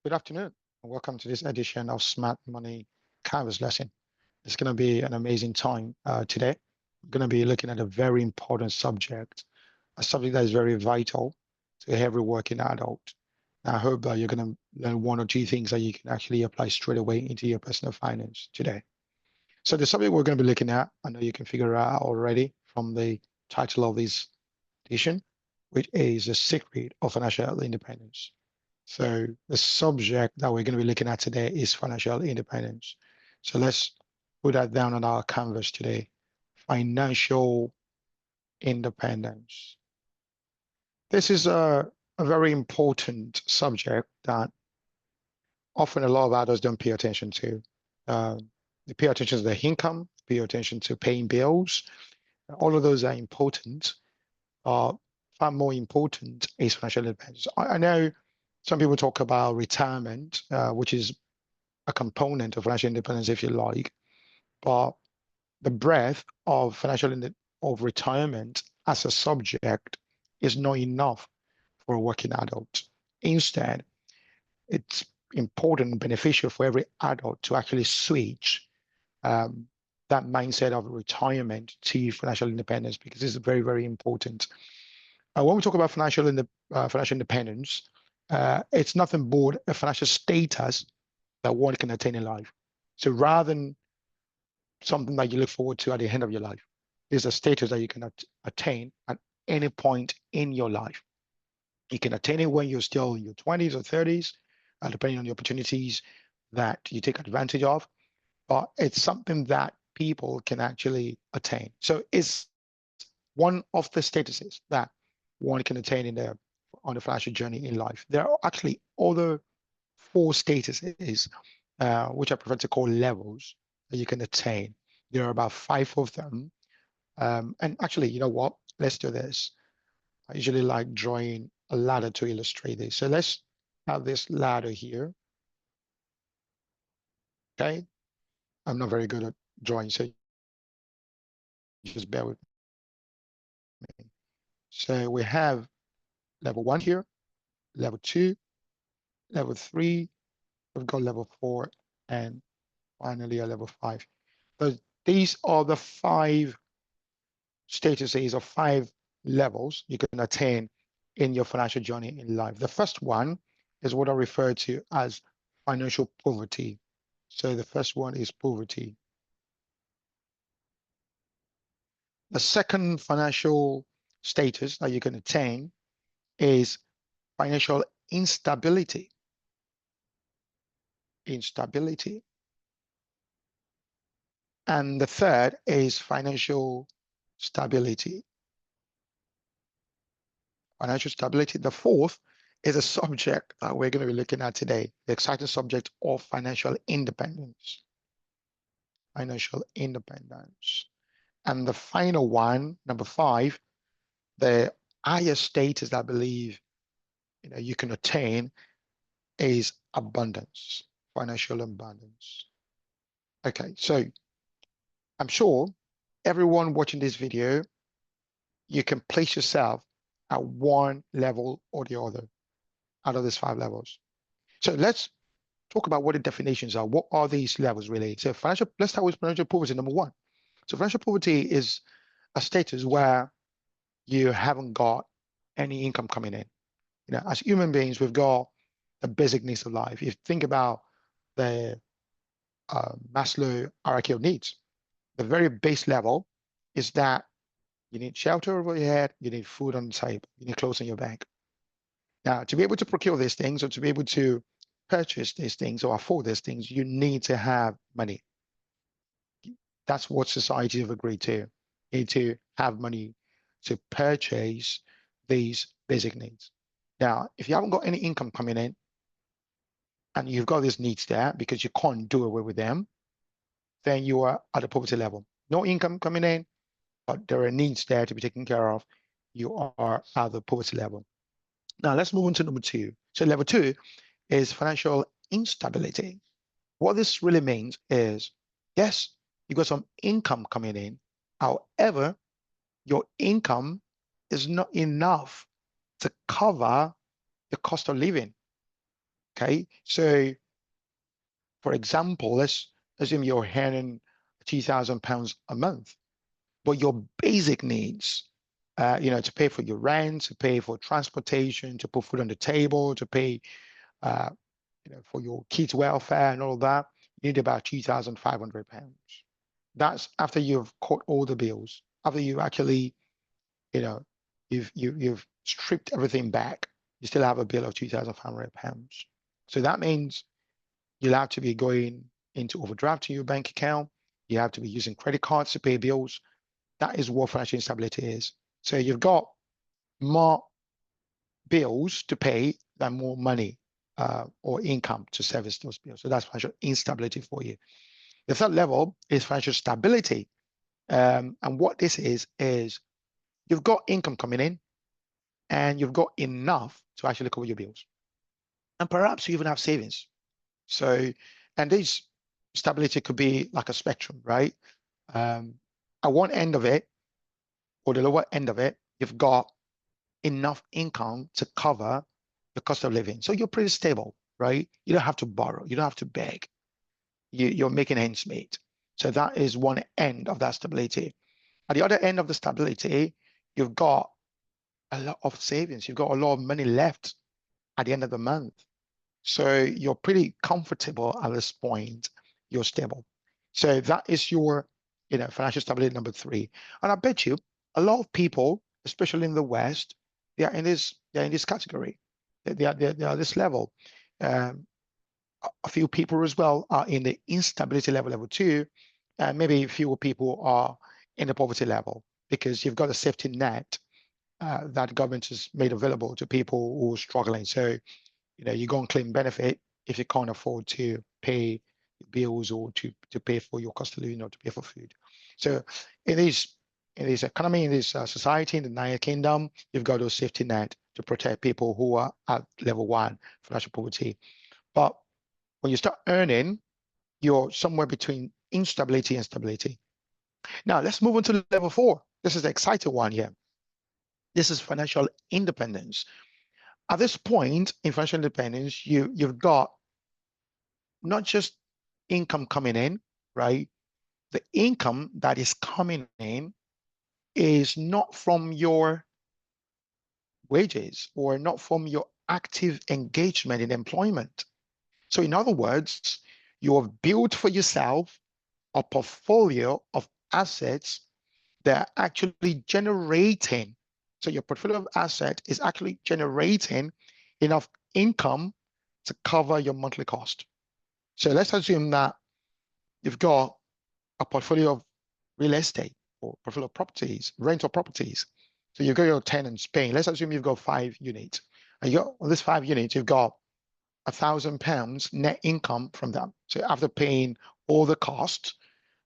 Good afternoon, and welcome to this edition of Smart Money Canvas lesson. It's going to be an amazing time today. We're going to be looking at a very important subject, a subject that is very vital to every working adult. Now, I hope that you're going to learn one or two things that you can actually apply straight away into your personal finance today. So the subject we're going to be looking at, I know you can figure out already from the title of this edition, which is The Secret of Financial Independence. So the subject that we're going to be looking at today is financial independence. So let's put that down on our canvas today. Financial independence. This is a very important subject that often a lot of adults don't pay attention to. Uh, they pay attention to their income, pay attention to paying bills. All of those are important. Far more important is financial independence. I know some people talk about retirement, which is a component of financial independence, if you like, but the breadth of of retirement as a subject is not enough for a working adult. Instead, it's important and beneficial for every adult to actually switch um, that mindset of retirement to financial independence because it's very, very important. When we talk about financial independence, it's nothing but a financial status that one can attain in life. So rather than something that you look forward to at the end of your life, there's a status that you can attain at any point in your life. You can attain it when you're still in your 20s or 30s, depending on the opportunities that you take advantage of. But it's something that people can actually attain. So it's one of the statuses that one can attain on the financial journey in life. There are actually other four statuses, which I prefer to call levels that you can attain. There are about five of them. And actually, you know what? Let's do this. I usually like drawing a ladder to illustrate this. So let's have this ladder here. Okay. I'm not very good at drawing, so just bear with me. So we have level one here, level two, level three, we've got level four, and finally a level five. So these are the five statuses or five levels you can attain in your financial journey in life. The first one is what I refer to as financial poverty. So the first one is poverty. The second financial status that you can attain is financial instability. Instability. And the third is financial stability. Financial stability. The fourth is a subject that we're going to be looking at today, the exciting subject of financial independence. Financial independence. And the final one, number five, the highest status that I believe you can attain is abundance, financial abundance. Okay, so I'm sure everyone watching this video, you can place yourself at one level or the other out of these five levels. So let's talk about what the definitions are. What are these levels really? So let's start with financial poverty, number one. So financial poverty is a status where you haven't got any income coming in. As human beings, we've got the basic needs of life. If you think about the Maslow hierarchy of needs, the very base level is that you need shelter over your head, you need food on the table, you need clothes in your bank. Now, to be able to procure these things or to be able to purchase these things or afford these things, you need to have money. That's what society have agreed to. You need to have money to purchase these basic needs. Now, if you haven't got any income coming in and you've got these needs there because you can't do away with them, then you are at a poverty level. No income coming in, but there are needs there to be taken care of. You are at the poverty level. Now, let's move on to number two. So level two is financial instability. What this really means is, yes, you got some income coming in. However, your income is not enough to cover the cost of living. Okay, so for example, let's assume you're earning £2,000 a month, but your basic needs, to pay for your rent, to pay for transportation, to put food on the table, to pay, uh, for your kids' welfare and all that, you need about £2,500. That's after you've cut all the bills, after you actually, you know, you've stripped everything back. You still have a bill of £2,500. So that means you'll have to be going into overdraft to your bank account. You have to be using credit cards to pay bills. That is what financial instability is. So you've got more bills to pay than more money or income to service those bills. So that's financial instability for you. The third level is financial stability. And what this is you've got income coming in and you've got enough to actually cover your bills. And perhaps you even have savings. So, and this stability could be like a spectrum, right? Um, at one end of it, or the lower end of it, you've got enough income to cover the cost of living. So you're pretty stable, right? You don't have to borrow, you don't have to beg. You're making ends meet. So that is one end of that stability. At the other end of the stability, you've got a lot of savings. You've got a lot of money left at the end of the month. So you're pretty comfortable at this point. You're stable. So that is your, financial stability number three. And I bet you a lot of people, especially in the West, they're in this category. They are this level. Um, a few people as well are in the instability level two, and maybe fewer people are in the poverty level because you've got a safety net that government has made available to people who are struggling. So you go and claim benefit if you can't afford to pay bills or to pay for your cost of living or to pay for food. So in this economy, in this society, in the United Kingdom, you've got those safety net to protect people who are at level one financial poverty. But when you start earning, you're somewhere between instability and stability. Now let's move on to level four. This is the exciting one here. This is financial independence. At this point in financial independence, you've got not just income coming in, right? The income that is coming in is not from your wages or not from your active engagement in employment. So, in other words, you have built for yourself a portfolio of assets that are actually generating. So, your portfolio of assets is actually generating enough income to cover your monthly cost. So, let's assume that you've got a portfolio of real estate or portfolio of properties, rental properties. So you've got your tenants paying. Let's assume you've got 5 units. And you got on this 5 units, you've got £1,000 net income from them. So after paying all the costs,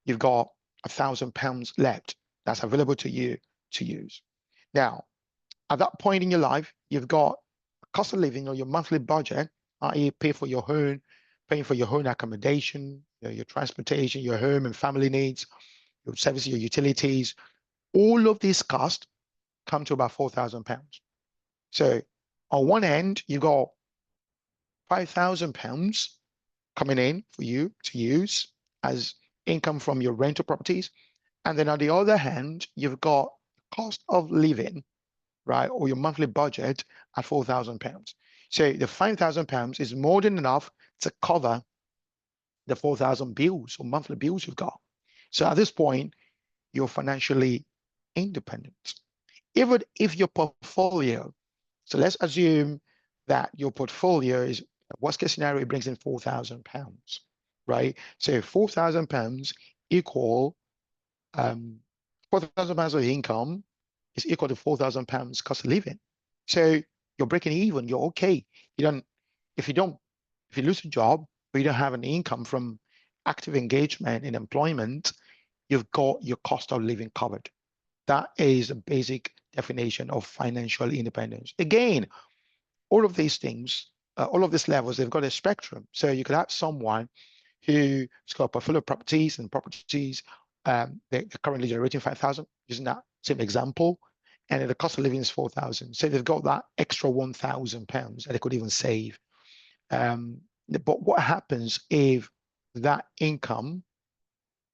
you've got £1,000 left that's available to you to use. Now, at that point in your life, you've got a cost of living or your monthly budget, i.e., paying for your own accommodation, your transportation, your home and family needs, your services, your utilities, all of these costs come to about £4,000. So on one end, you got £5,000 coming in for you to use as income from your rental properties. And then on the other hand, you've got cost of living, right? Or your monthly budget at £4,000. So the £5,000 is more than enough to cover the 4,000 bills or monthly bills you've got. So at this point, you're financially independent. Even if your portfolio, so let's assume that your portfolio is, worst case scenario, it brings in £4,000, right? So £4,000 equal, £4,000 of income is equal to £4,000 cost of living. So you're breaking even, you're okay. You don't, if you don't, if you lose a job, or you don't have an income from active engagement in employment, you've got your cost of living covered. That is a basic definition of financial independence. Again, all of these things, all of these levels, they've got a spectrum. So you could have someone who's got a portfolio of properties and properties, they're currently generating 5,000, using that same example, and the cost of living is 4,000. So they've got that extra £1,000 that they could even save. But what happens if that income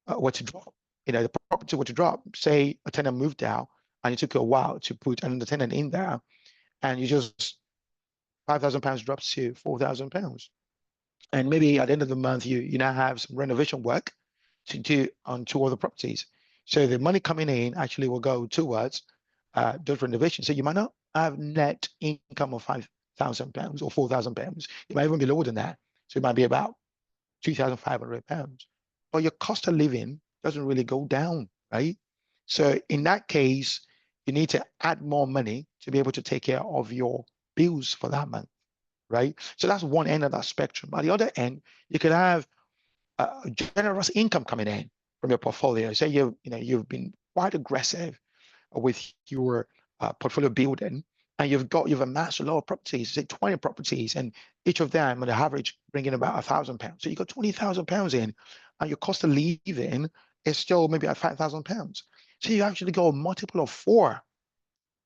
were to drop? The property were to drop. Say a tenant moved out and it took you a while to put another tenant in there, and you just £5,000 drops to £4,000. And maybe at the end of the month, you now have some renovation work to do on two other properties. So the money coming in actually will go towards those renovations. So you might not have net income of £5,000 or £4,000. It might even be lower than that. So it might be about £2,500. But your cost of living doesn't really go down, right? So in that case, you need to add more money to be able to take care of your bills for that month, right? So that's one end of that spectrum. At the other end, you could have a generous income coming in from your portfolio. Say you've been quite aggressive with your portfolio building, and you've amassed a lot of properties, say 20 properties, and each of them on the average bringing about £1,000. So you got £20,000 in, and your cost of living is still maybe at £5,000. So you actually got a multiple of four,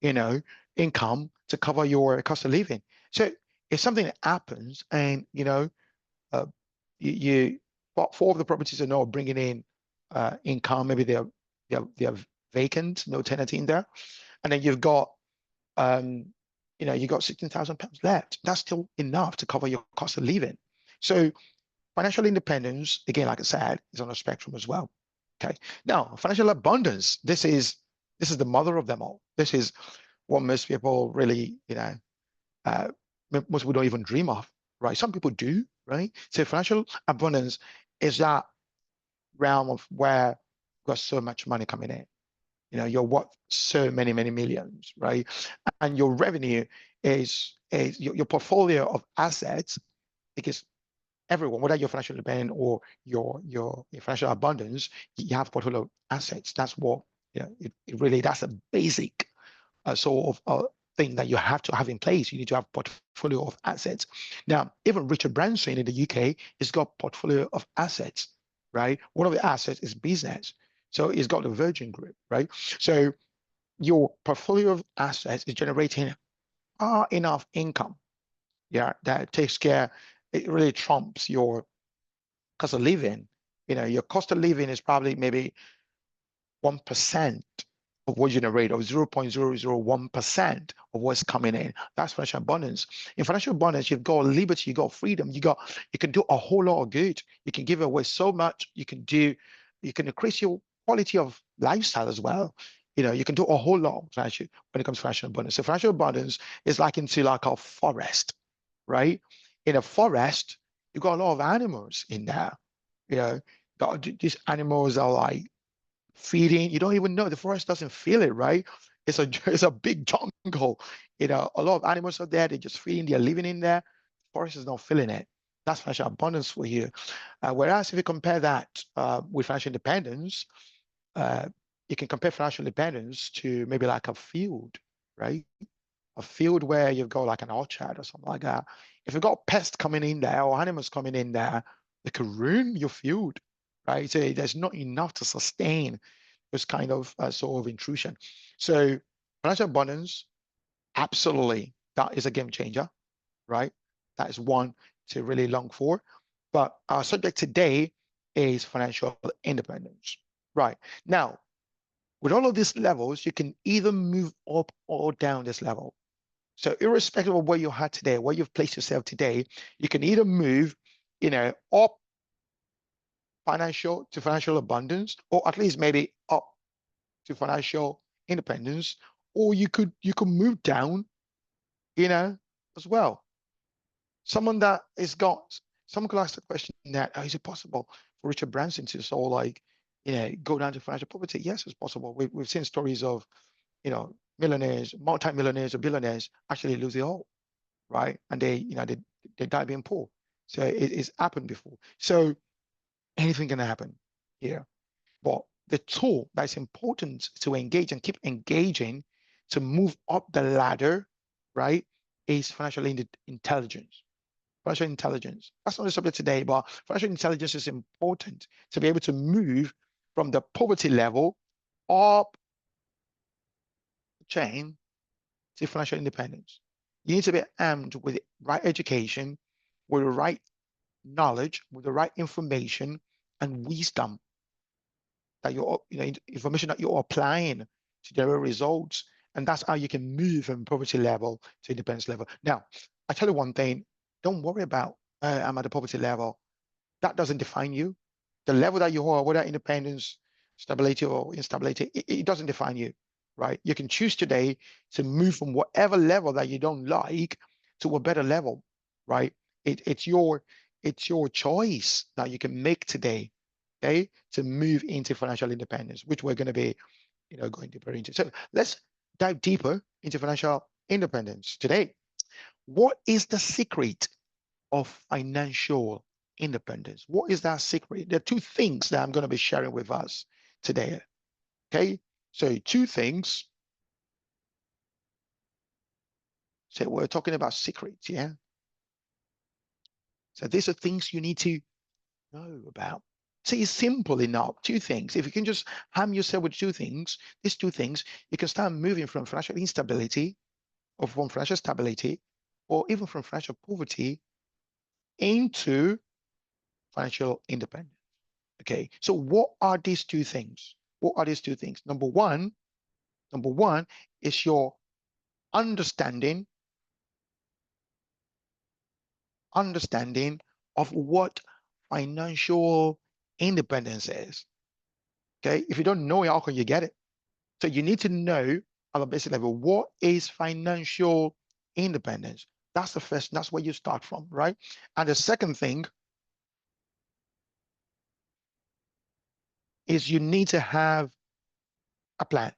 you know, income to cover your cost of living. So if something happens and uh, you bought four of the properties are now bringing in income, maybe they're vacant, no tenant in there, and then um, you got £16,000 left. That's still enough to cover your cost of living. So financial independence, again, like I said, is on a spectrum as well. Okay. Now, financial abundance, this is the mother of them all. This is what most people really, uh, most people don't even dream of, right? Some people do, right? So financial abundance is that realm of where you've got so much money coming in. You're worth so many, many millions, right? And your revenue is your portfolio of assets, because everyone, whether you're financially independent or your financial abundance, you have portfolio assets. That's what, it really, that's a basic sort of thing that you have to have in place. You need to have portfolio of assets. Now, even Richard Branson in the UK has got portfolio of assets, right? One of the assets is business. So he's got the Virgin Group, right? So your portfolio of assets is generating enough income, yeah, that takes care, it really trumps your cost of living. Your cost of living is probably maybe 1% of what you generate, or 0.001% of what's coming in. That's financial abundance. In financial abundance, you've got liberty, you got freedom, you can do a whole lot of good. You can give away so much. You can increase your quality of lifestyle as well. You can do a whole lot financially when it comes to financial abundance. So financial abundance is like into like a forest, right? In a forest, you got a lot of animals in there. You know, these animals are like feeding. You don't even know. The forest doesn't feel it, right? It's a it's a big jungle. A lot of animals are there. They're just feeding. They're living in there. The forest is not feeling it. That's financial abundance for you. Whereas if you compare that with financial independence, uh, you can compare financial independence to maybe like a field, right? A field where you've got like an orchard or something like that. If you've got pests coming in there or animals coming in there, they could ruin your field, right? So there's not enough to sustain this kind of sort of intrusion. So financial abundance, absolutely, that is a game changer, right? That is one to really long for. But our subject today is financial independence, right? Now, with all of these levels, you can either move up or down this level. So irrespective of where you're at today, where you've placed yourself today, you can either move, up financial abundance, or at least maybe up to financial independence, or you could move down, as well. Someone that is got Someone could ask the question that, is it possible for Richard Branson to sort of like, go down to financial poverty? Yes, it's possible. We've seen stories of, millionaires, multi-millionaires or billionaires actually lose it all, right? And they die being poor. So it's happened before. So anything can happen here. But the tool that's important to engage and keep engaging to move up the ladder, right, is financial intelligence. Financial intelligence. That's not the subject today, but financial intelligence is important to be able to move from the poverty level up the chain to financial independence. You need to be armed with the right education, with the right knowledge, with the right information and wisdom that information that you're applying to generate results. And that's how you can move from poverty level to independence level. Now, I tell you one thing, don't worry about I'm at the poverty level. That doesn't define you. The level that you are, whether independence, stability, or instability, it doesn't define you, right? You can choose today to move from whatever level that you don't like to a better level, right? It's your choice that you can make today, okay, to move into financial independence, which we're going to be, going deeper into. So let's dive deeper into financial independence today. What is the secret of financial independence? What is that secret? There are two things that I'm going to be sharing with us today. Okay, so two things. So we're talking about secrets, yeah. So these are things you need to know about. See, it's simple enough. Two things. If you can just harm yourself with two things, these two things, you can start moving from financial instability or from financial stability or even from financial poverty into financial independence. Okay, so what are these two things? What are these two things? Number one is your understanding, understanding of what financial independence is. Okay, if you don't know it, how can you get it? So you need to know at a basic level, what is financial independence? That's the first, that's where you start from, right? And the second thing is you need to have a plan,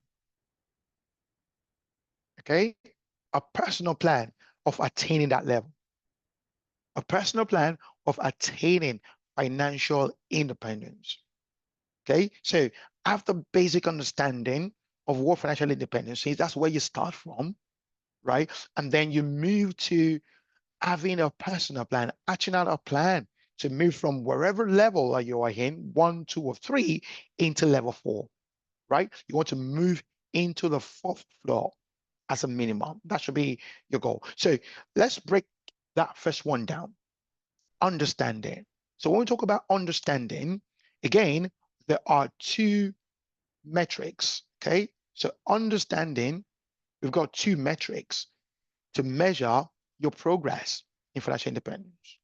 okay? A personal plan of attaining that level, a personal plan of attaining financial independence, okay? So after basic understanding of what financial independence is, that's where you start from, right? And then you move to having a personal plan, acting out a plan to move from wherever level that you are in, 1, 2, or 3, into level 4, right? You want to move into the 4th floor as a minimum. That should be your goal. So let's break that first one down. Understanding. So when we talk about understanding, again, there are two metrics. Okay. So understanding, we've got two metrics to measure your progress in financial independence.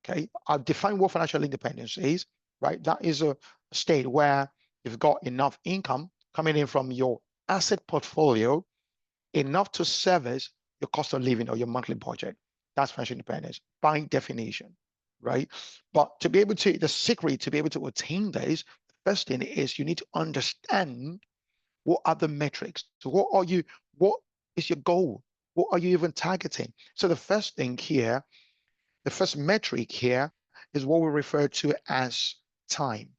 Okay. I'll define what financial independence is, right? That is a state where you've got enough income coming in from your asset portfolio, enough to service your cost of living or your monthly budget. That's financial independence by definition, right? But to be able to, the secret to be able to attain this, first thing is you need to understand what are the metrics. So what is your goal? What are you even targeting? So the first thing here, the first metric here is what we refer to as time,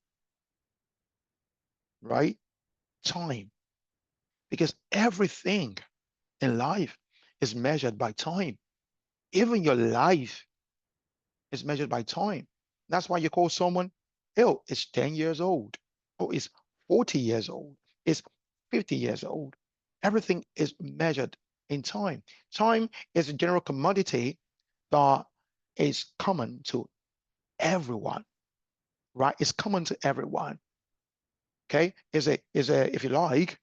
right? Time. Because everything in life is measured by time. Even your life is measured by time. That's why you call someone, oh, it's 10 years old, or it's 40 years old, it's 50 years old. Everything is measured in time. Time is a general commodity that is common to everyone, right? It's common to everyone. Okay, is a if you like,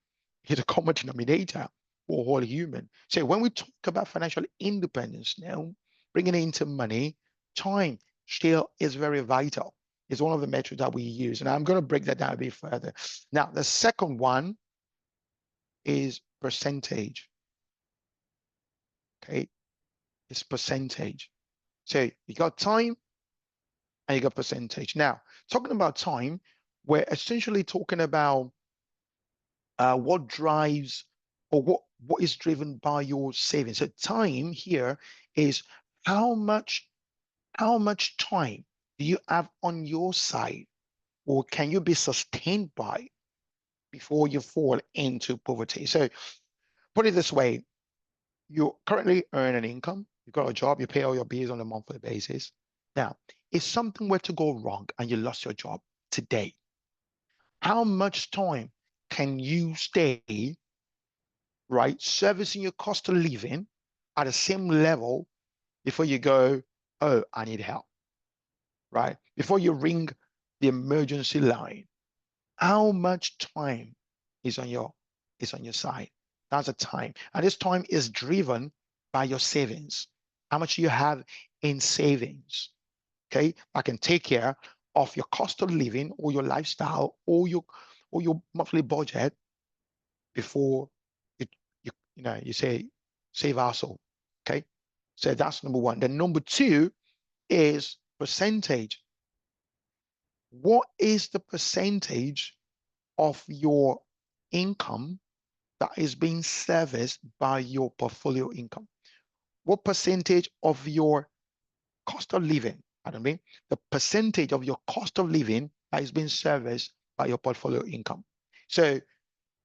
is a common denominator for all human. So when we talk about financial independence now, bringing it into money, time still is very vital. It's one of the metrics that we use, and I'm going to break that down a bit further. Now, the second one is percentage. Okay, it's percentage. So you got time and you got percentage. Now, talking about time, we're essentially talking about what drives or what is driven by your savings. So time here is how much how much time do you have on your side, or can you be sustained by before you fall into poverty? So put it this way: you currently earn an income, you've got a job, you pay all your bills on a monthly basis. Now, if something were to go wrong and you lost your job today, how much time can you stay, right, servicing your cost of living at the same level before you go, oh, I need help, right? Before you ring the emergency line, how much time is on your side? That's a time. And this time is driven by your savings. How much you have in savings? Okay, I can take care of your cost of living or your lifestyle or your monthly budget before you you say save our soul. Okay, so that's number one. Then number two is percentage. What is the percentage of your income that is being serviced by your portfolio income? What percentage of your cost of living, pardon me, the percentage of your cost of living that is being serviced by your portfolio income? So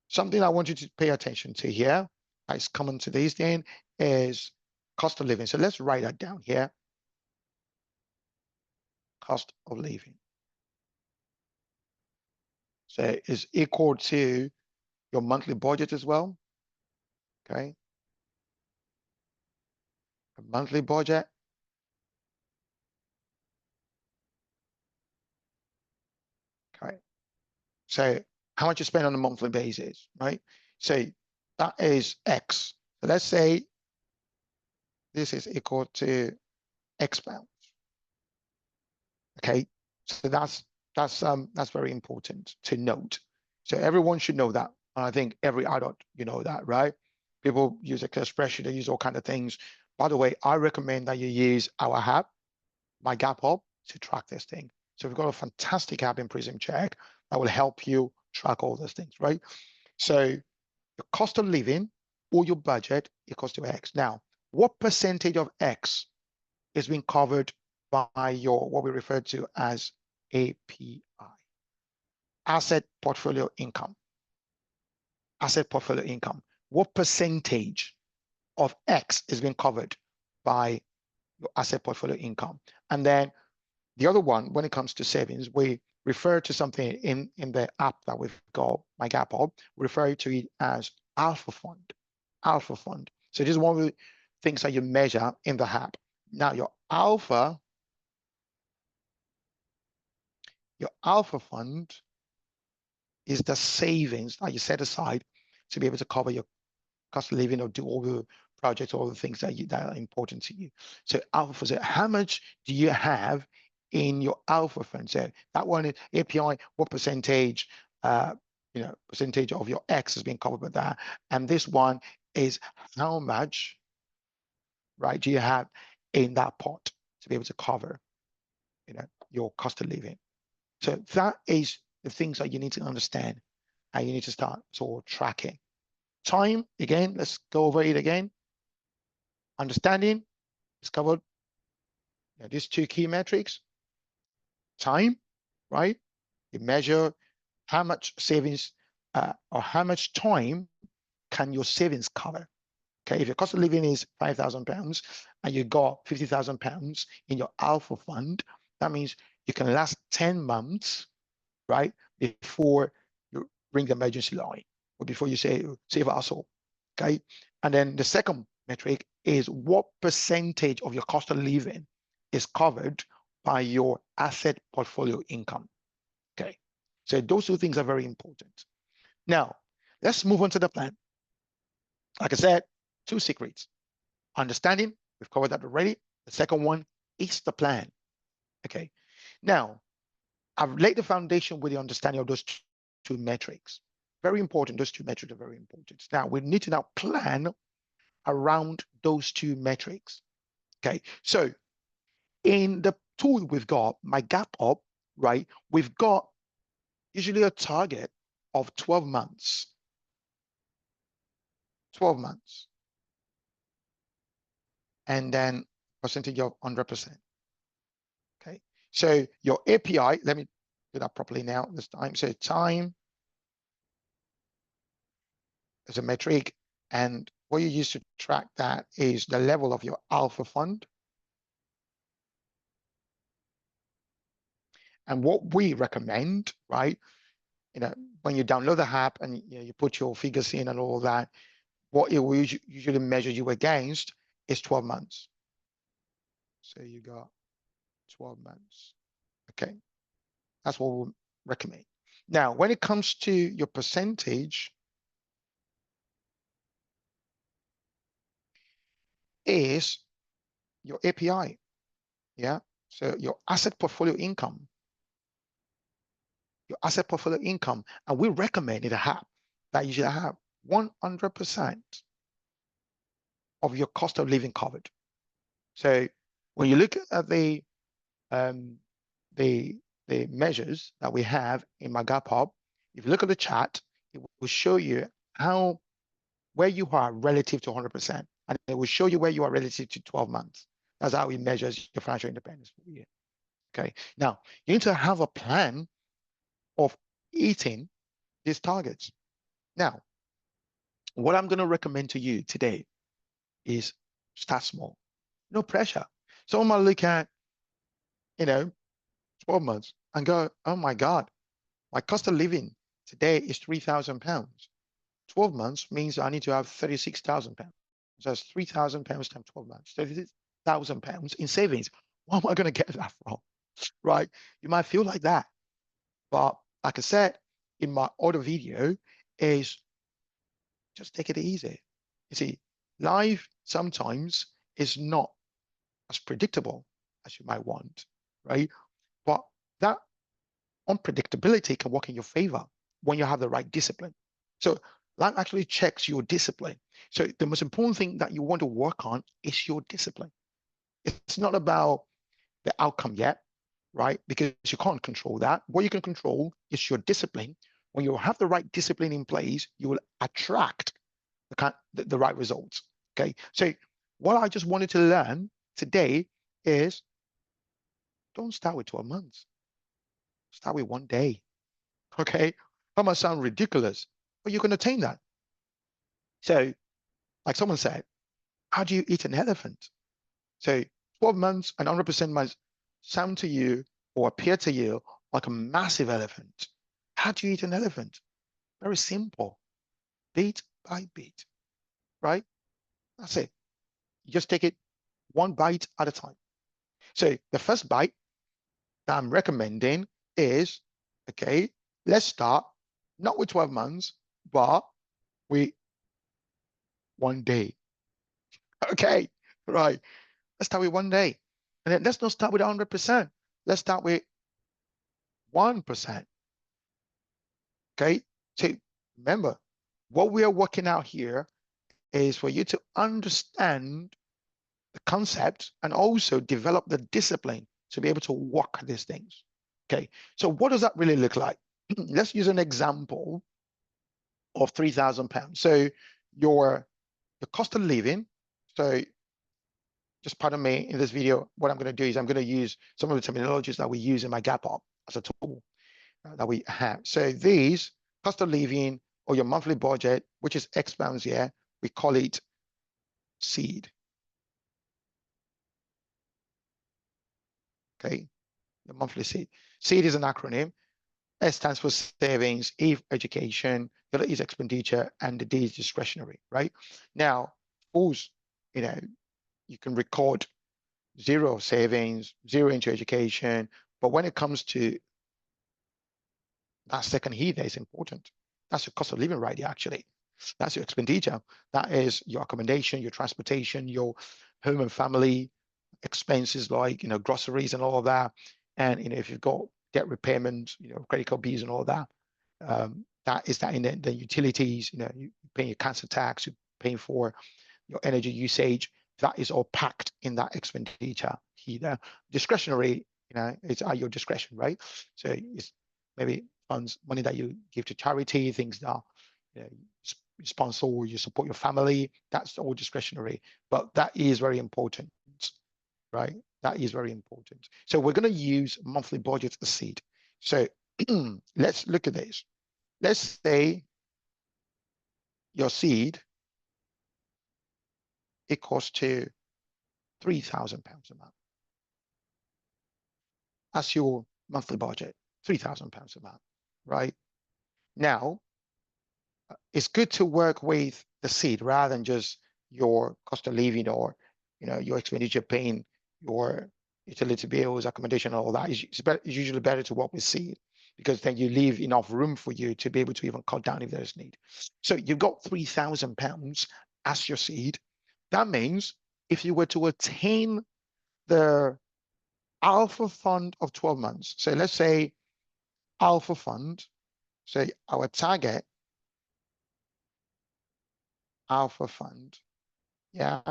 something I want you to pay attention to here, that is common to these days, is cost of living. So let's write that down here. Cost of living. So is equal to your monthly budget as well. Okay. A monthly budget. Okay. So how much you spend on a monthly basis, right? So that is X. So let's say this is equal to X pounds. Okay. So that's very important to note. So everyone should know that. I think every adult, you know that, right? People use Excel spreadsheet, they use all kinds of things. By the way, I recommend that you use our app, My Gap Hub, to track this thing. So we've got a fantastic app in Prism Check that will help you track all those things, right? So your cost of living or your budget equals to X. Now, what percentage of X is being covered by your what we refer to as API, asset portfolio income? Asset portfolio income. What percentage of X is being covered by your asset portfolio income? And then the other one, when it comes to savings, we refer to something in the app that we've got, My Gap Hub, refer to it as Alpha Fund. Alpha Fund. So this is one of the things that you measure in the app. Now your Alpha Fund is the savings that you set aside to be able to cover your cost of living or do all the projects, all the things that are important to you. So Alpha, so how much do you have in your Alpha Fund? So that one is API, what percentage, percentage of your X is being covered by that. And this one is how much, right, do you have in that pot to be able to cover, your cost of living. So that is the things that you need to understand and you need to start sort of tracking. Time, again, let's go over it again. Understanding is covered. These two key metrics. Time, right? You measure how much savings or how much time can your savings cover. Okay, if your cost of living is £5,000 and you got £50,000 in your Alpha Fund, that means you can last 10 months, right, before you ring the emergency line or before you say save our soul. Okay, and then the second metric is what percentage of your cost of living is covered by your asset portfolio income. Okay, so those two things are very important. Now, let's move on to the plan. Like I said, two secrets. Understanding, we've covered that already. The second one is the plan. Okay, now I've laid the foundation with the understanding of those two metrics. Very important. Those two metrics are very important. Now we need to now plan around those two metrics. Okay, so in the tool we've got, My Gap Up, right, we've got usually a target of 12 months. 12 months. And then percentage of 100%. Okay, so your API, let me do that properly now this time. So time is a metric, and what you use to track that is the level of your Alpha Fund. And what we recommend, right, when you download the app and you put your figures in and all that, what it will usually measure you against is 12 months. So you got 12 months. Okay, that's what we'll recommend. Now, when it comes to your percentage, is your API. Yeah. So your asset portfolio income, and we recommend it to have that you should have 100% of your cost of living covered. So when you look at um, the the measures that we have in my Gap Hub, if you look at the chart, it will show you how where you are relative to 100%, and it will show you where you are relative to 12 months. That's how it measures your financial independence for the year. Okay. Now you need to have a plan of eating these targets. Now, what I'm going to recommend to you today is start small, no pressure. Someone might look at, you know, 12 months and go, oh my God, my cost of living today is £3,000. 12 months means I need to have £36,000. So that's £3,000 times 12 months, £36,000 in savings. Where am I going to get that from? Right? You might feel like that. But like I said in my other video, is just take it easy. You see, life sometimes is not as predictable as you might want, right? But that unpredictability can work in your favor when you have the right discipline. So that actually checks your discipline. So the most important thing that you want to work on is your discipline. It's not about the outcome yet, right? Because you can't control that. What you can control is your discipline. When you have the right discipline in place, you will attract the right results. Okay. So what I just wanted to learn today is don't start with 12 months. Start with one day. Okay. That might sound ridiculous, but you can attain that. So, like someone said, how do you eat an elephant? So 12 months and 100% might sound to you or appear to you like a massive elephant. How do you eat an elephant? Very simple, bit by bit, right? That's it. You just take it one bite at a time. So the first bite that I'm recommending is, okay, let's start not with 12 months, but with one day. Okay, right. Let's start with one day. And then let's not start with 100%. Let's start with 1%. Okay. So remember, what we are working out here is for you to understand the concept and also develop the discipline to be able to work these things. Okay. So what does that really look like? Let's use an example of £3,000. So your the cost of living. So just pardon me, in this video, what I'm going to do is I'm going to use some of the terminologies that we use in my Gap Up as a tool that we have. So these cost of living or your monthly budget, which is X pounds here, we call it seed. Okay, the monthly seed. Seed is an acronym. S stands for savings, E education, the L is expenditure, and the D is discretionary, right? Now, of course, you can record zero savings, zero into education, but when it comes to that second E, that is important. That's your cost of living right there, actually. That's your expenditure. That is your accommodation, your transportation, your home and family expenses like groceries and all of that. And if you've got debt repayment, credit card bills and all of that, that is that in the utilities, you paying your council tax, you're paying for your energy usage. That is all packed in that expenditure here. Discretionary, it's at your discretion, right? So it's maybe funds, money that you give to charity, things that you sponsor or you support your family. That's all discretionary, but that is very important, right? That is very important. So we're going to use monthly budget as seed. So let's look at this. Let's say your seed equals to £3,000 a month. That's your monthly budget, £3,000 a month, right? Now, it's good to work with the seed rather than just your cost of living or your expenditure paying your utility bills, accommodation, all that. It's usually better to work with seed because then you leave enough room for you to be able to even cut down if there's need. So you've got £3,000 as your seed. That means if you were to attain the alpha fund of 12 months, so let's say alpha fund, say our target alpha fund, yeah,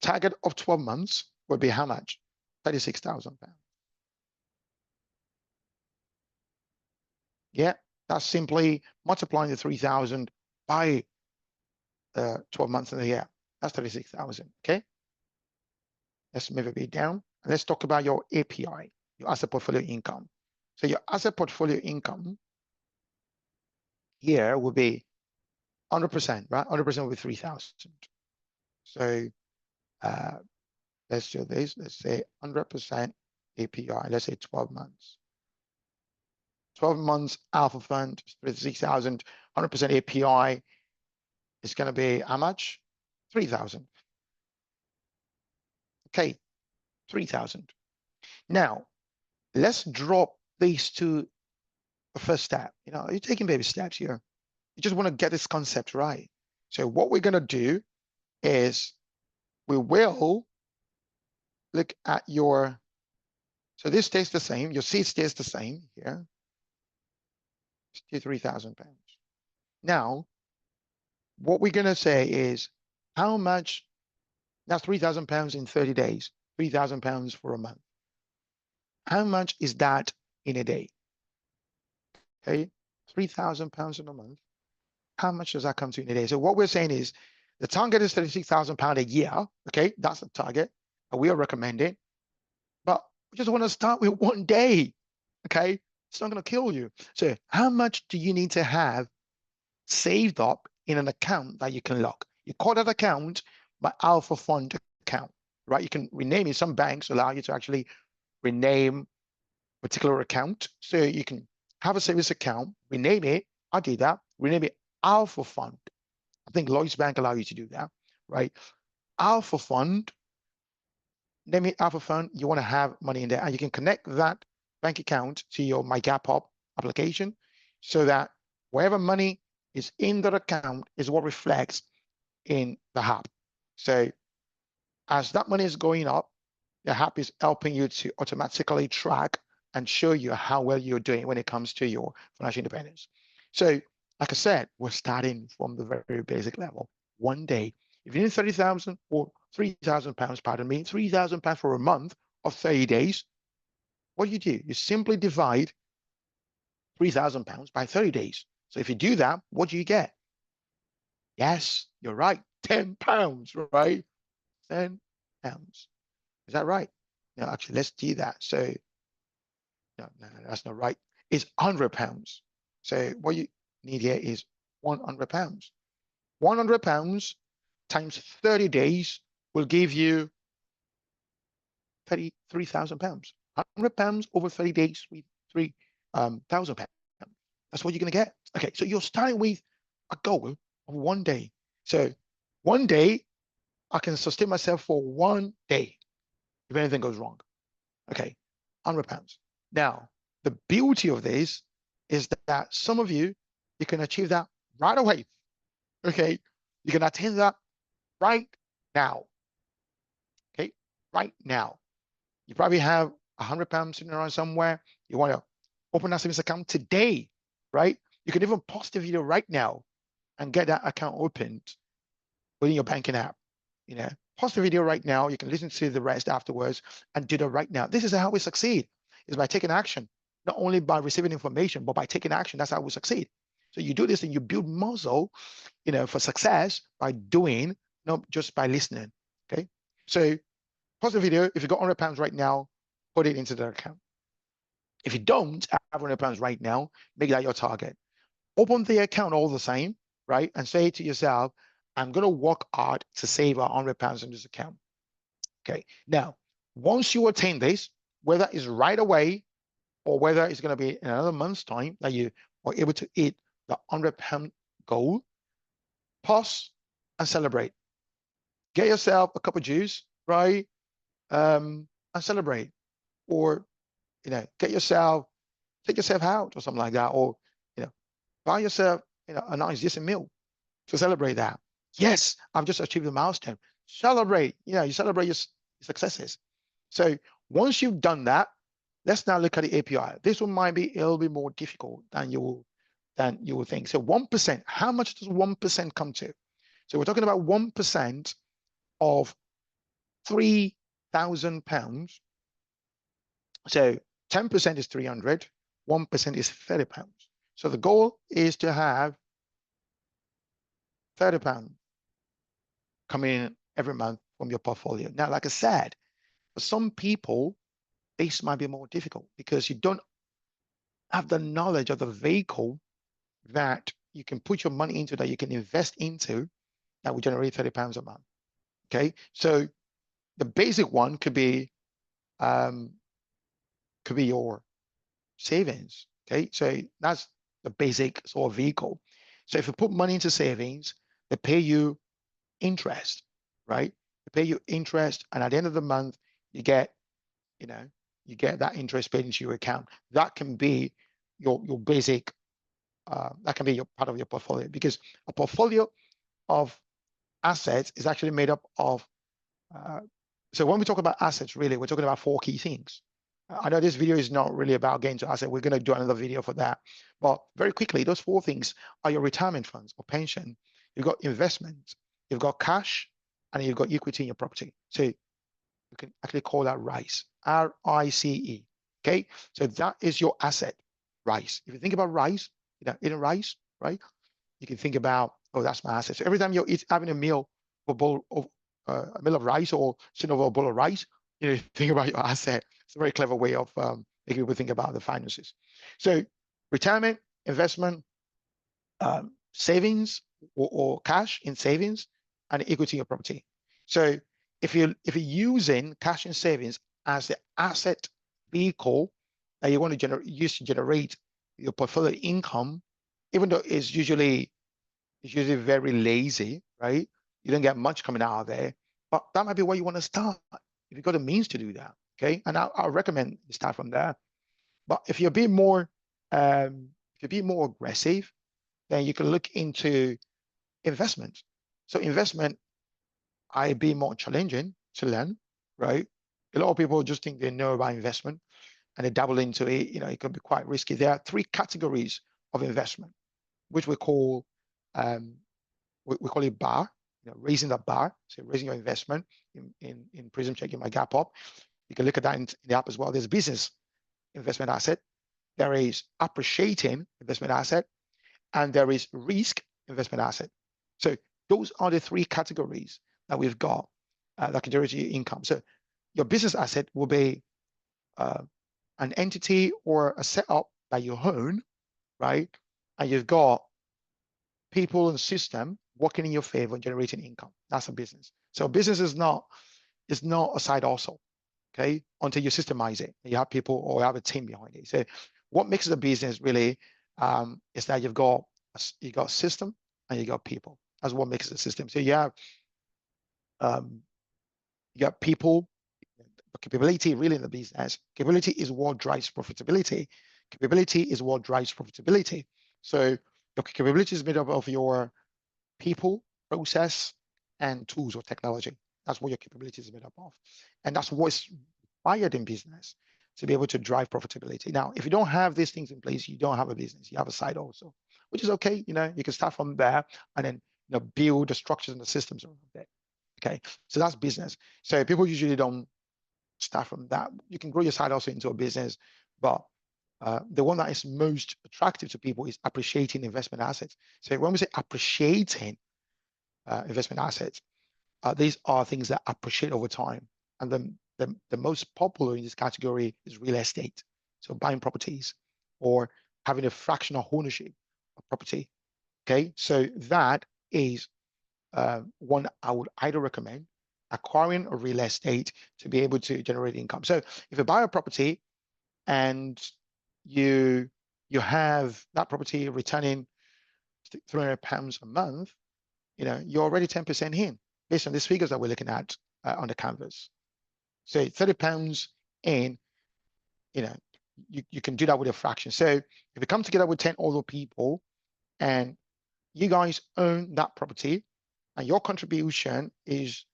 target of 12 months would be how much? £36,000. Yeah, that's simply multiplying the 3,000 by 12 months in the year. That's 36,000. Okay, let's move a bit down. And let's talk about your API, your asset portfolio income. So your asset portfolio income here will be 100%, right? 100% will be 3,000. So uh, let's do this. Let's say 100% API. Let's say 12 months. 12 months alpha fund, 36,000, 100% API is going to be how much? 3,000. Okay, 3,000. Now, let's drop these to the first step. You're taking baby steps here. You just want to get this concept right. So what we're going to do is we will look at so this stays the same. Your seed stays the same here. Still £3,000. Now, what we're going to say is how much, that's £3,000 in 30 days, £3,000 for a month. How much is that in a day? Okay, £3,000 in a month. How much does that come to in a day? So what we're saying is the target is £36,000 a year. Okay, that's the target that we are recommending. But we just want to start with one day. Okay, it's not going to kill you. So how much do you need to have saved up in an account that you can lock? You call that account my Alpha Fund account, right? You can rename it. Some banks allow you to actually rename a particular account. So you can have a savings account, rename it. I did that. Rename it Alpha Fund. I think Lloyds Bank allow you to do that, right? Alpha Fund, name it Alpha Fund. You want to have money in there, and you can connect that bank account to your My Gap Up application, so that wherever money is in that account is what reflects in the app. So as that money is going up, the app is helping you to automatically track and show you how well you're doing when it comes to your financial independence. So, like I said, we're starting from the very basic level. One day, if you need 30,000 or £3,000, pardon me, £3,000 for a month of 30 days, what do? You simply divide £3,000 by 30 days. So if you do that, what do you get? Yes, you're right, £10, right? £10. Is that right? No, actually, let's do that. So no, that's not right. It's £100. So what you need here is £100. £100 times 30 days will give you £33,000. £100 over 30 days with £3,000. That's what you're going to get. Okay, so you're starting with a goal of one day. So one day, I can sustain myself for one day if anything goes wrong. Okay, £100. Now, the beauty of this is that some of you can achieve that right away. Okay, you can attain that right now. Okay, right now. You probably have £100 sitting around somewhere. You want to open that savings account today, right? You can even post a video right now and get that account opened within your banking app. Pause the video right now. You can listen to the rest afterwards and do that right now. This is how we succeed, is by taking action, not only by receiving information, but by taking action. That's how we succeed. So you do this and you build muscle, for success by doing, not just by listening. Okay. So pause the video. If you got £100 right now, put it into the account. If you don't have £100 right now, make that your target. Open the account all the same, right? And say to yourself, I'm going to work hard to save £100 in this account. Okay. Now, once you attain this, whether it's right away or whether it's going to be in another month's time that you are able to hit the £100 goal, pause and celebrate. get yourself a cup of juice, right? And celebrate. Or, take yourself out or something like that. Or, you know, buy yourself, a nice decent meal to celebrate that. Yes, I've just achieved a milestone. Celebrate, you celebrate your successes. So once you've done that, let's now look at the API. This one might be a little bit more difficult than you will think. So 1%, how much does 1% come to? So we're talking about 1% of £3,000. So 10% is 300, 1% is £30. So the goal is to have £30 coming in every month from your portfolio. Now, like I said, for some people, this might be more difficult because you don't have the knowledge of the vehicle that you can put your money into, that you can invest into, that will generate £30 a month. Okay, so the basic one um, could be your savings. Okay, so that's the basic sort of vehicle. So if you put money into savings, they pay you interest, right? They pay you interest, and at the end of the month, you get, you know, you get that interest paid into your account. That can be your basic. That can be your part of your portfolio, because a portfolio of assets is actually made up of. Uh, so when we talk about assets, really, we're talking about four key things. I know this video is not really about getting to asset. We're going to do another video for that. But very quickly, those four things are your retirement funds or pension. You've got investments, you've got cash, and you've got equity in your property. So you can actually call that RICE, RICE. Okay, so that is your asset, RICE. If you think about rice, eating rice, right? You can think about, oh, that's my asset. So every time you're having a meal, a meal of rice, or sitting over a bowl of rice, think about your asset. It's a very clever way of making people think about the finances. So retirement, investment, savings, or cash in savings, and equity in your property. So if you're using cash and savings as the asset vehicle that you want to use to generate your portfolio income, even though it's usually very lazy, right? You don't get much coming out of there, but that might be where you want to start if you've got the means to do that. Okay, and I'll recommend you start from there. But if you're being more aggressive, then you can look into investment. So investment, I be more challenging to learn, right? A lot of people just think they know about investment and they dabble into it. It can be quite risky. There are three categories of investment, which um, we call it bar, raising the bar. So raising your investment in Prism Check, my gap up. You can look at that in the app as well. There's business investment asset. There is appreciating investment asset, and there is risk investment asset. So those are the three categories that we've got that can generate your income. So your business asset will be an entity or a setup that you own, right? And you've got people and system working in your favor and generating income. That's a business. So business is not a side hustle, okay? Until you systemize it, you have people or you have a team behind it. So what makes it a business really is that you got system and you got people. That's what makes it a system. So um, you got people, capability really in the business. Capability is what drives profitability. Capability is what drives profitability. So your capability is made up of your people, process, and tools or technology. That's what your capability is made up of. And that's what's required in business to be able to drive profitability. Now, if you don't have these things in place, you don't have a business. You have a side also, which is okay. You can start from there and then build the structures and the systems around that. Okay, so that's business. So people usually don't start from that. You can grow your side also into a business, but the one that is most attractive to people is appreciating investment assets. So when we say appreciating investment assets, these are things that appreciate over time. And the most popular in this category is real estate. So buying properties or having a fractional ownership of property. Okay, so that is one I would either recommend, acquiring a real estate to be able to generate income. So if you buy a property and you have that property returning £300 a month, you're already 10% in. based on these figures that we're looking at on the canvas. So £30 in, you know, you can do that with a fraction. So if you come together with 10 other people and you guys own that property and your contribution is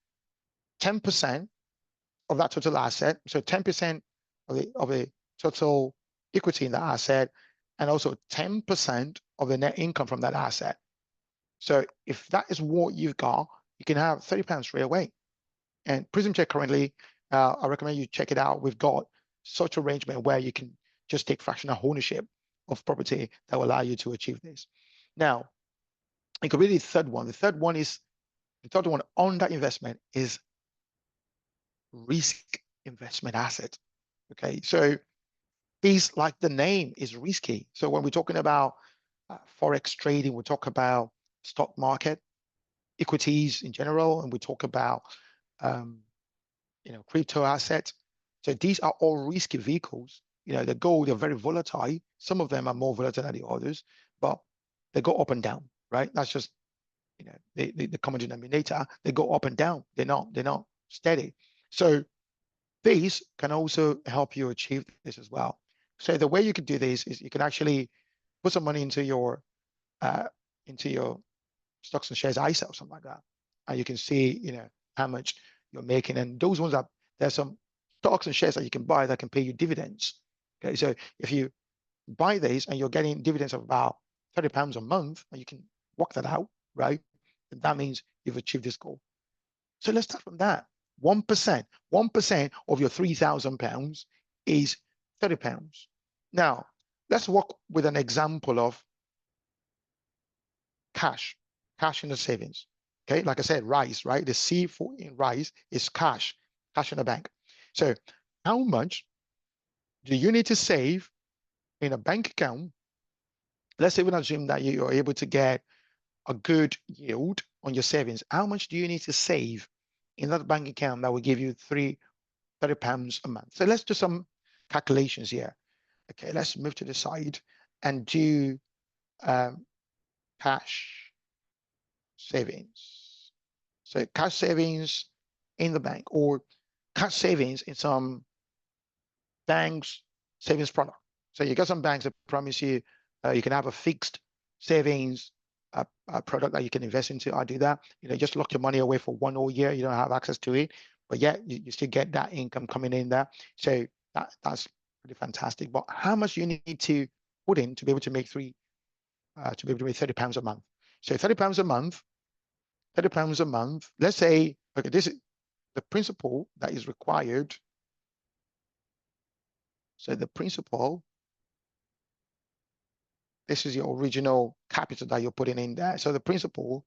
10% of that total asset, so 10% of the total equity in that asset, and also 10% of the net income from that asset. So if that is what you've got, you can have £30 straight away. And Prism Check currently, I recommend you check it out. We've got such arrangement where you can just take fractional ownership of property that will allow you to achieve this. Now, you could read the third one. The third one on that investment is risk investment asset. Okay, so these, like the name, is risky. So when we're talking about forex trading, we talk about stock market, equities in general, and we talk about crypto assets. So these are all risky vehicles. They're very volatile. Some of them are more volatile than the others, but they go up and down, right? That's just the common denominator. They go up and down. They're not steady. So these can also help you achieve this as well. So the way you can do this is you can actually put some money into your stocks and shares ISA or something like that, and you can see how much you're making. And those ones there's some stocks and shares that you can buy that can pay you dividends. Okay, so if you buy these and you're getting dividends of about £30 a month, and you can work that out, right? And that means you've achieved this goal. So let's start from that. 1% of your £3,000 is £30. Now, let's work with an example of cash in the savings. Okay, like I said, rice, right? The C in rice is cash in the bank. So how much do you need to save in a bank account? Let's say we assume that you are able to get a good yield on your savings. How much do you need to save in that bank account that will give you £30 a month? So let's do some calculations here. Okay, let's move to the side and do cash savings. So cash savings in the bank, or cash savings in some banks savings product. So you got some banks that promise you you can have a fixed savings product that you can invest into. I do that. Just lock your money away for 1 whole year. You don't have access to it, but yet you still get that income coming in there. So that's pretty fantastic. But how much you need to put in to be able to make £30 a month? So £30 a month, £30 a month. Let's say, okay, this is the principal that is required. So the principal, this is your original capital that you're putting in there. So the principal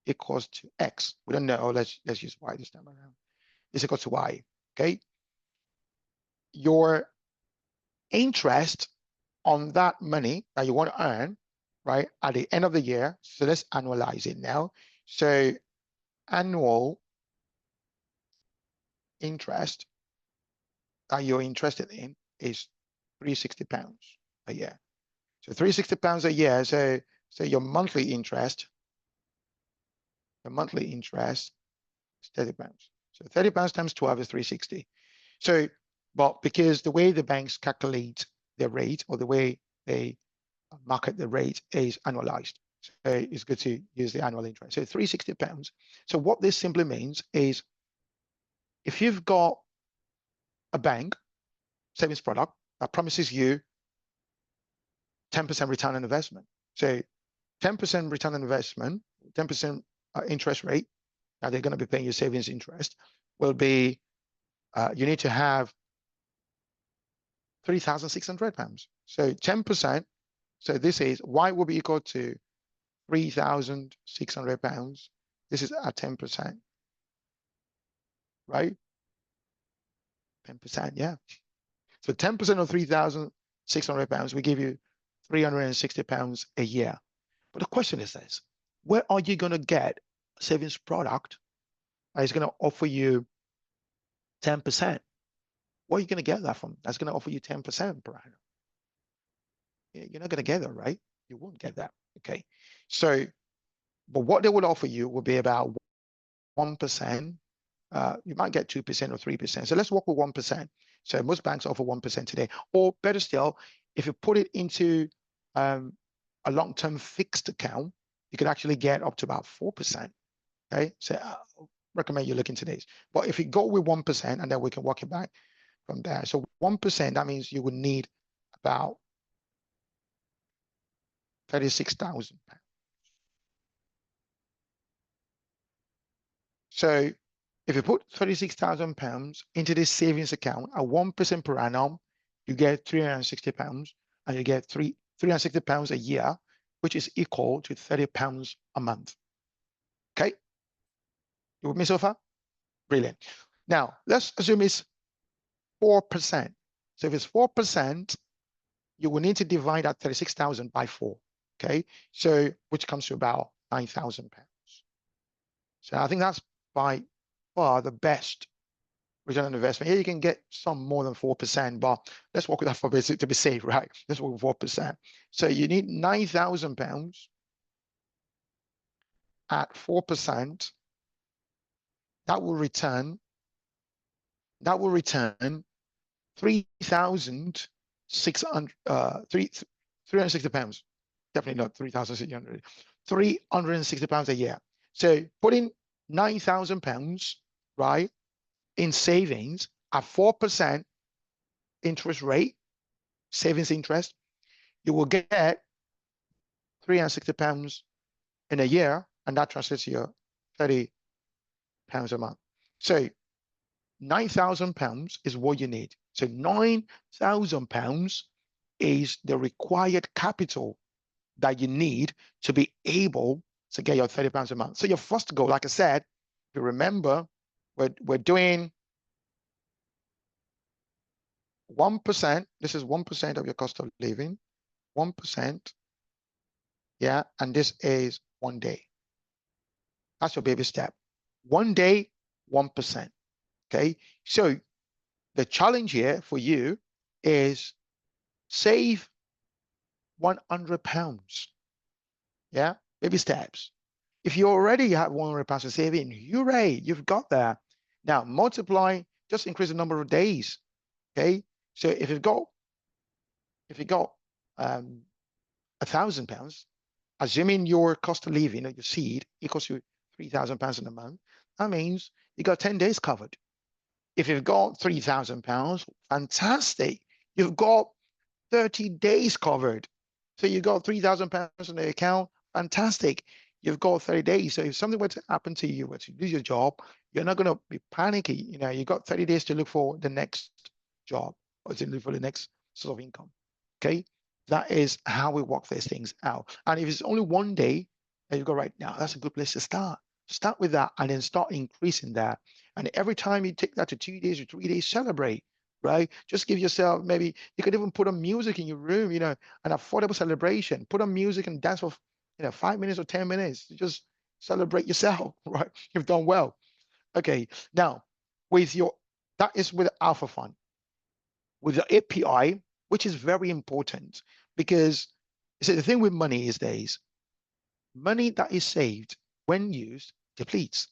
equals to X. We don't know. Let's use Y this time around. Is equal to Y. Okay. Your interest on that money that you want to earn, right, at the end of the year. So let's annualize it now. So annual interest that you're interested in is £360 a year. So £360 a year. So your monthly interest is £30. So £30 times 12 is 360. So, but because the way the banks calculate their rate, or the way they market the rate, is annualized. So it's good to use the annual interest. So £360. So what this simply means is, if you've got a bank savings product that promises you 10% return on investment. So 10% return on investment, 10% interest rate, now they're going to be paying you savings interest, will be, you need to have £3,600. So 10%, so this is, Y will be equal to £3,600. This is at 10%, right? 10%, yeah. So 10% of £3,600 will give you £360 a year. But the question is this: where are you going to get a savings product that is going to offer you 10%? Where are you going to get that from? That's going to offer you 10% per annum. You're not going to get that, right? You won't get that. Okay. So, but what they will offer you will be about 1%, you might get 2% or 3%. So let's work with 1%. So most banks offer 1% today. Or better still, if you put it into a long-term fixed account, you could actually get up to about 4%. Okay, so I recommend you look into these. But if you go with 1%, and then we can work it back from there. So 1%, that means you would need about 36,000 pounds. So if you put 36,000 pounds into this savings account at 1% per annum, you get 360 pounds, and you get 360 pounds a year, which is equal to 30 pounds a month. Okay, you with me so far? Brilliant. Now let's assume it's 4%. So if it's 4%, you will need to divide that 36,000 by 4. Okay, so which comes to about 9,000 pounds. So I think that's by far the best return on investment. Here you can get some more than 4%, but let's work with that for basic to be safe, right? Let's work with 4%. So you need 9,000 pounds at 4%. That will return 3,600 360 pounds. Definitely not 3,600. 360 pounds a year. So putting 9,000 pounds, right, in savings at 4% interest rate, savings interest, you will get 360 pounds in a year, and that translates to your 30 pounds a month. So 9,000 pounds is what you need. So 9,000 pounds is the required capital that you need to be able to get your 30 pounds a month. So your first goal, like I said, if you remember, we're doing 1%. This is 1% of your cost of living, 1%. Yeah, and this is 1 day. That's your baby step. 1 day, 1%. Okay, so the challenge here for you is save 100 pounds. Yeah, baby steps. If you already have 100 pounds to save in, hooray, you've got that. Now multiply, just increase the number of days. Okay, so if you got £1,000, assuming your cost of living, your seed equals to £3,000 in a month, that means you got 10 days covered. If you've got £3,000, fantastic. You've got 30 days covered. So you got £3,000 in the account, fantastic. You've got 30 days. So if something were to happen to you, were to lose your job, you're not going to be panicky. You know, you got 30 days to look for the next job or to look for the next source of income. Okay, that is how we work these things out. And if it's only 1 day that you go right now, that's a good place to start. Start with that and then start increasing that. And every time you take that to 2 days or 3 days, celebrate, right? Just give yourself, maybe you could even put on music in your room, you know, an affordable celebration. Put on music and dance for, 5 minutes or 10 minutes. Just celebrate yourself, right? You've done well. Okay, now that is with Alpha Fund. With the API, which is very important because the thing with money these days, money that is saved when used depletes.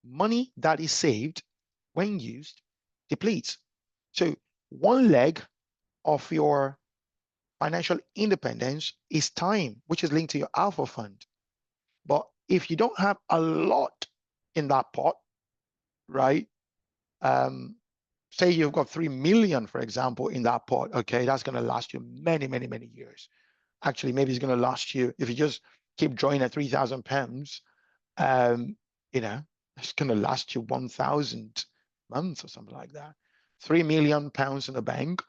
Money that is saved when used depletes. So one leg of your financial independence is time, which is linked to your Alpha Fund. But if you don't have a lot in that pot, right? Say you've got 3 million, for example, in that pot, okay, that's going to last you many, many, many years. Actually, maybe it's going to last you, if you just keep drawing at 3,000 pounds, it's going to last you 1,000 months or something like that. 3 million pounds in the bank,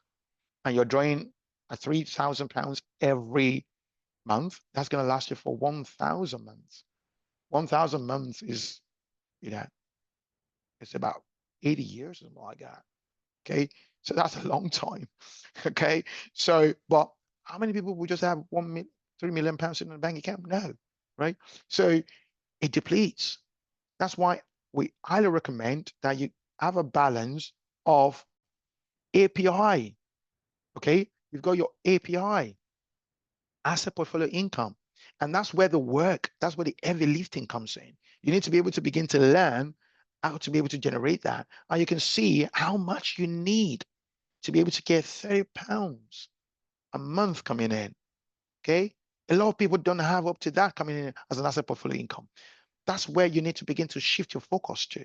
and you're drawing at 3,000 pounds every month. That's going to last you for 1,000 months. 1,000 months is, it's about 80 years or something like that. Okay, so that's a long time. Okay, so but how many people would just have 3 million pounds in a bank account? No, right? So it depletes. That's why we highly recommend that you have a balance of API. Okay, you've got your API, asset portfolio income, and that's where the work, that's where the heavy lifting comes in. You need to be able to begin to learn how to be able to generate that. And you can see how much you need to be able to get £30 a month coming in. Okay. A lot of people don't have up to that coming in as an asset portfolio income. That's where you need to begin to shift your focus to.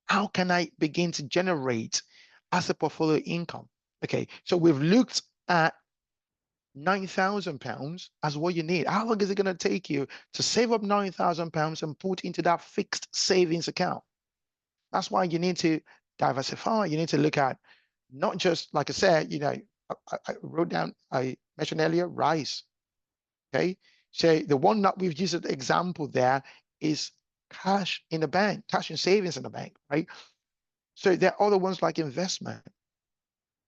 How can I begin to generate asset portfolio income? Okay, so we've looked at £9,000 as what you need. How long is it going to take you to save up £9,000 and put into that fixed savings account? That's why you need to diversify. You need to look at not just, like I said, I wrote down, I mentioned earlier, rice. Okay, so the one that we've used as an example there is cash in the bank, cash and savings in the bank, right? So there are other ones like investment.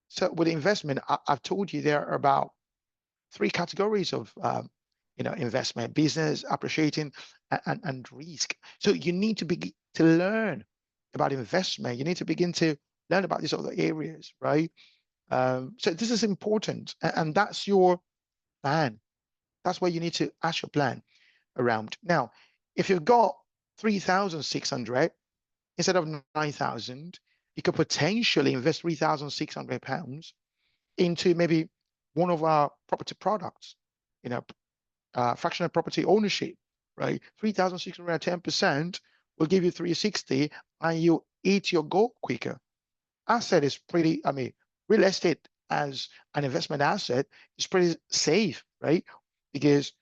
So with investment, I've told you there are about three categories of investment: business, appreciating, and risk. So you need to begin to learn about investment. You need to begin to learn about these other areas, right? So this is important, and that's your plan. That's where you need to ask your plan around. Now, if you've got 3,600 instead of 9,000, you could potentially invest £3,600 into maybe one of our property products, fractional property ownership, right? 3,600 at 10% will give you 360 and you eat your goal quicker. Asset is pretty, real estate as an investment asset is pretty safe, right? Because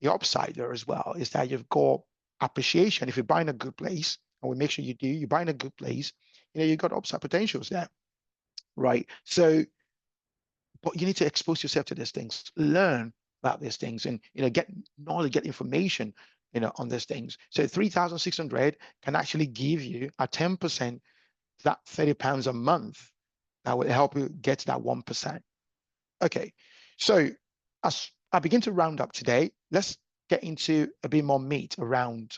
the upside there as well is that you've got appreciation. If you buy in a good place, and we make sure you do, you buy in a good place, you've got upside potentials there, right? So, but you need to expose yourself to these things, learn about these things, and get knowledge, get information, on these things. So 3,600 can actually give you a 10%, that £30 a month that will help you get to that 1%. Okay, so as I begin to round up today, let's get into a bit more meat around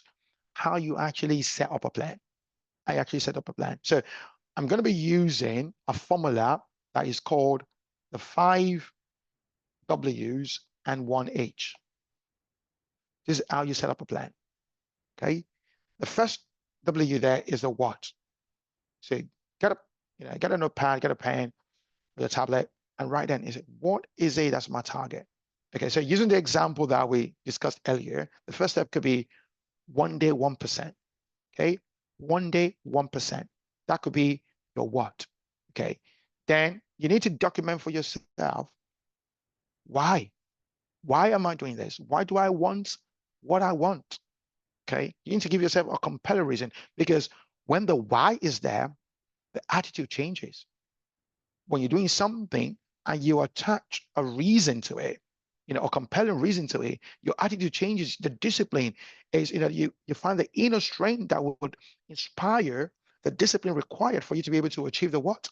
how you actually set up a plan. I actually set up a plan. So I'm going to be using a formula that is called the 5 W's and 1 H. This is how you set up a plan. Okay. The first W there is the what. So get a notepad, get a pen, with a tablet, and write down, what is it that's my target? Okay, so using the example that we discussed earlier, the first step could be 1 day, 1%. Okay, 1 day, 1%. That could be your what. Okay, then you need to document for yourself why. Why am I doing this? Why do I want what I want? Okay, you need to give yourself a compelling reason, because when the why is there, the attitude changes. When you're doing something and you attach a reason to it, a compelling reason to it, your attitude changes. The discipline is, you find the inner strength that would inspire the discipline required for you to be able to achieve the what.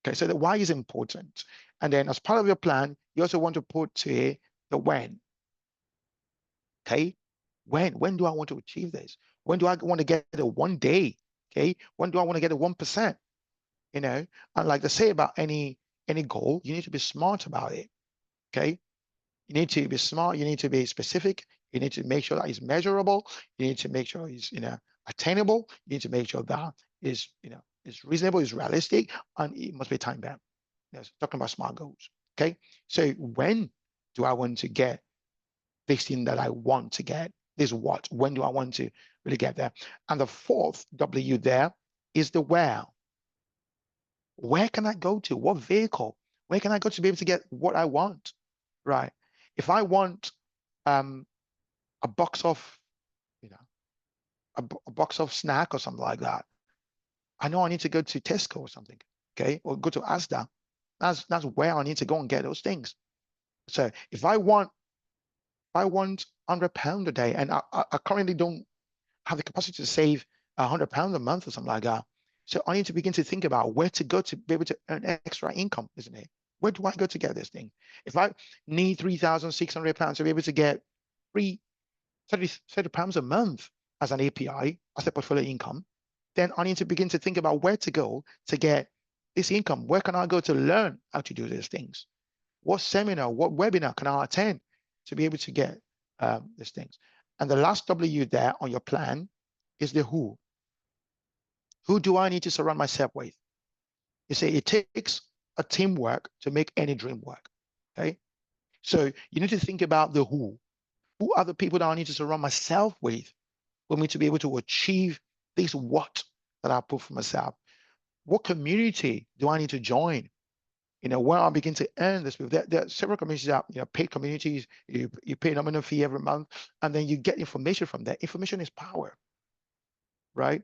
Okay, so the why is important. And then as part of your plan, you also want to put to it the when. Okay, when do I want to achieve this? When do I want to get the 1 day? Okay, when do I want to get the 1%? And like they say about any goal, you need to be smart about it. Okay, you need to be smart. You need to be specific. You need to make sure that it's measurable. You need to make sure it's attainable. You need to make sure that is is reasonable, is realistic, and it must be time bound. Talking about smart goals. Okay, so when do I want to get this thing that I want to get? This what? When do I want to really get there? And the fourth W there is the where. Where can I go to? What vehicle? Where can I go to be able to get what I want? Right. If I want a box of, a box of snack or something like that, I know I need to go to Tesco or something, okay, or go to Asda. That's where I need to go and get those things. So if I want £100 a day, and I currently don't have the capacity to save £100 a month or something like that. So I need to begin to think about where to go to be able to earn extra income, isn't it? Where do I go to get this thing? If I need £3,600 to be able to get free £30 a month as an API, as a portfolio income, then I need to begin to think about where to go to get this income. Where can I go to learn how to do these things? What seminar, what webinar can I attend to be able to get these things? And the last W there on your plan is the who. Who do I need to surround myself with? You see, it takes a teamwork to make any dream work. Okay. So you need to think about the who. Who are the people that I need to surround myself with for me to be able to achieve this what that I put for myself? What community do I need to join? When I begin to earn this, there are several communities out, paid communities, you pay a nominal fee every month, and then you get information from that. Information is power, right?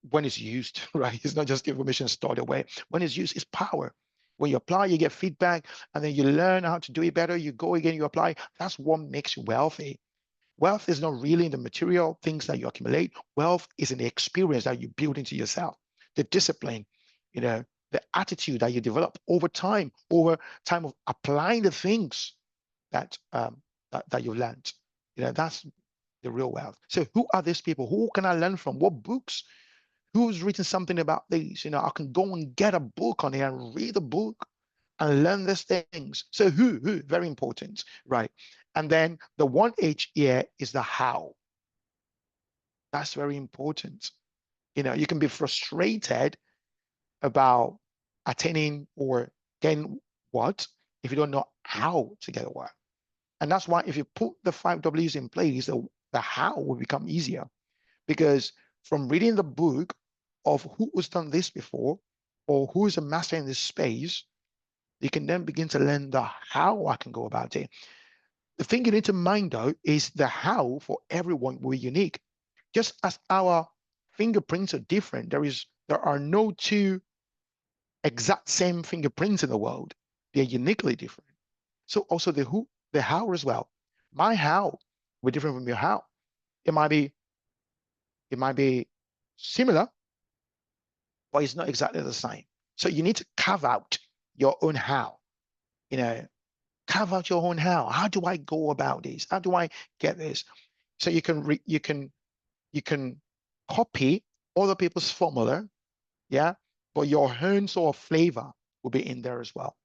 When it's used, right? It's not just information stored away. When it's used, it's power. When you apply, you get feedback, and then you learn how to do it better. You go again, you apply. That's what makes you wealthy. Wealth is not really in the material things that you accumulate. Wealth is in the experience that you build into yourself, the discipline, the attitude that you develop over time of applying the things that that you learned. That's the real wealth. So who are these people? Who can I learn from? What books? Who's written something about these? I can go and get a book on it and read the book and learn these things. So who? Very important, right? And then the 1H here is the how. That's very important. You can be frustrated about attaining or getting what if you don't know how to get what. And that's why if you put the 5 W's in place, the how will become easier. Because from reading the book of who's done this before or who is a master in this space, you can then begin to learn the how I can go about it. The thing you need to mind though is the how for everyone will be unique. Just as our fingerprints are different, there are no two exact same fingerprints in the world. They're uniquely different. So also the how as well. My how will be different from your how. It might be similar, but it's not exactly the same. So you need to carve out your own how. Carve out your own how. How do I go about this? How do I get this? So you can copy other people's formula, yeah, but your own sort of flavor will be in there as well,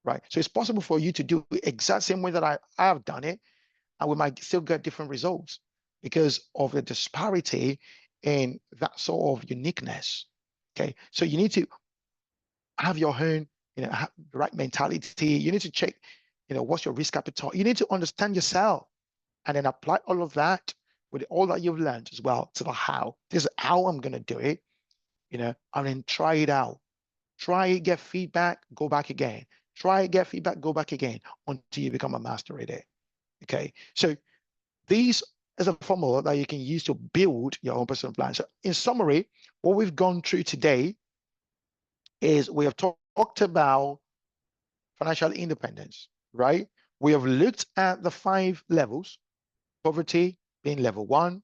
right? So it's possible for you to do the exact same way that I have done it, and we might still get different results because of the disparity in that sort of uniqueness. Okay, so you need to have your own, have the right mentality. You need to check, what's your risk appetite. You need to understand yourself and then apply all of that with all that you've learned as well to the how. This is how I'm going to do it, and then try it out. Try it, get feedback, go back again. Try it, get feedback, go back again until you become a master at it. Okay, so these is a formula that you can use to build your own personal plan. So in summary, what we've gone through today is we have talked about financial independence, right? We have looked at the 5 levels, poverty being level 1,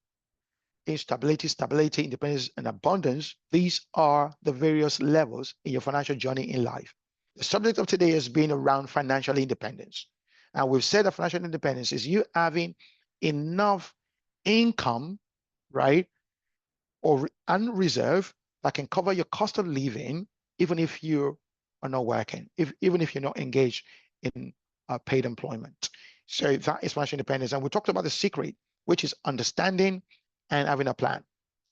instability, stability, independence, and abundance. These are the various levels in your financial journey in life. The subject of today has been around financial independence. And we've said that financial independence is you having enough income, right, or unreserved that can cover your cost of living, even if you are not working, even if you're not engaged in paid employment. So that is financial independence. And we talked about the secret, which is understanding and having a plan.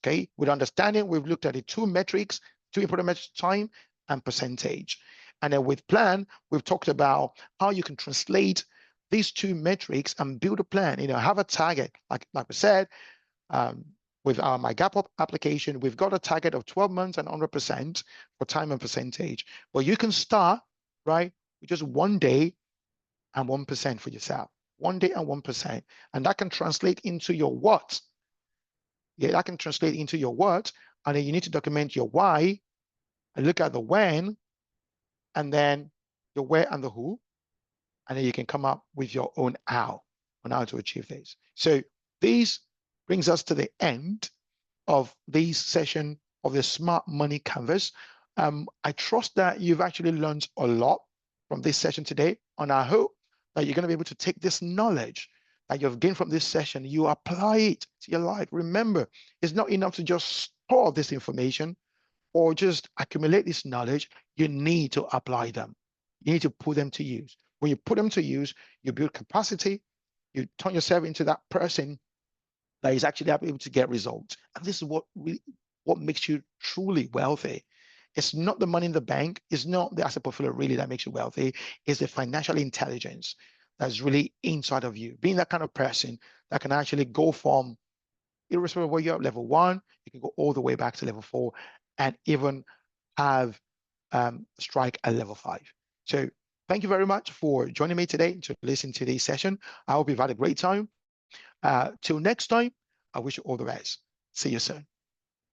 Okay, with understanding, we've looked at the 2 metrics, 2 important metrics: time and percentage. And then with plan, we've talked about how you can translate these 2 metrics and build a plan. Have a target, like we said. With our My Gap Up application, we've got a target of 12 months and 100% for time and percentage. Well, you can start, right, with just 1 day and 1% for yourself. 1 day and 1%. And that can translate into your what? Yeah, that can translate into your what. And then you need to document your why and look at the when, and then your where and the who. And then you can come up with your own how on how to achieve this. So this brings us to the end of this session of the Smart Money Canvas. I trust that you've actually learned a lot from this session today, and I hope that you're going to be able to take this knowledge that you've gained from this session, you apply it to your life. Remember, it's not enough to just store this information or just accumulate this knowledge. You need to apply them. You need to put them to use. When you put them to use, you build capacity, you turn yourself into that person that is actually able to get results. And this is what makes you truly wealthy. It's not the money in the bank, it's not the asset portfolio really that makes you wealthy, it's the financial intelligence that's really inside of you. Being that kind of person that can actually go from, irrespective of where you're at, level 1, you can go all the way back to level 4 and even have strike at level 5. So thank you very much for joining me today to listen to this session. I hope you've had a great time. Till next time, I wish you all the best. See you soon.